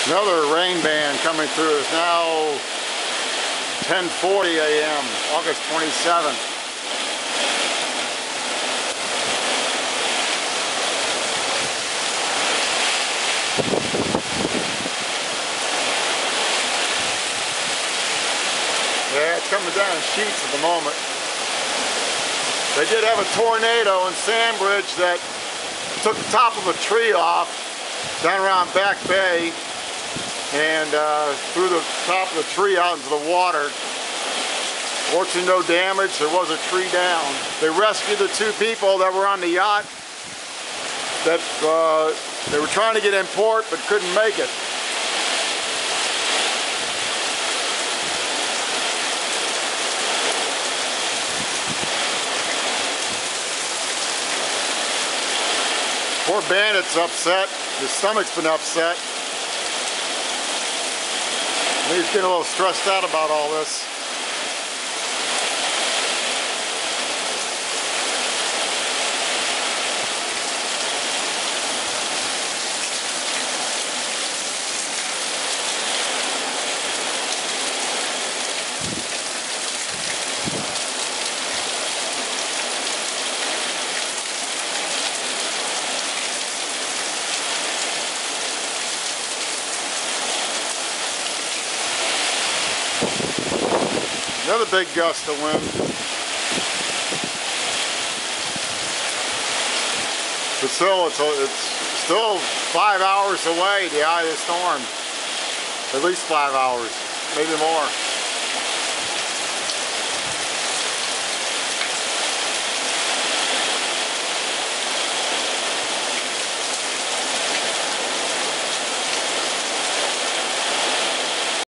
Another rain band coming through. It's now 10:40 AM, August 27th. Yeah, it's coming down in sheets at the moment. They did have a tornado in Sandbridge that took the top of a tree off down around Back Bay and threw the top of the tree out into the water. Fortunately, no damage. There was a tree down. They rescued the two people that were on the yacht that they were trying to get in port but couldn't make it. Poor Bandit's upset. His stomach's been upset. He's getting a little stressed out about all this. Another big gust of wind. But still, it's still 5 hours away, the eye of the storm. At least 5 hours, maybe more.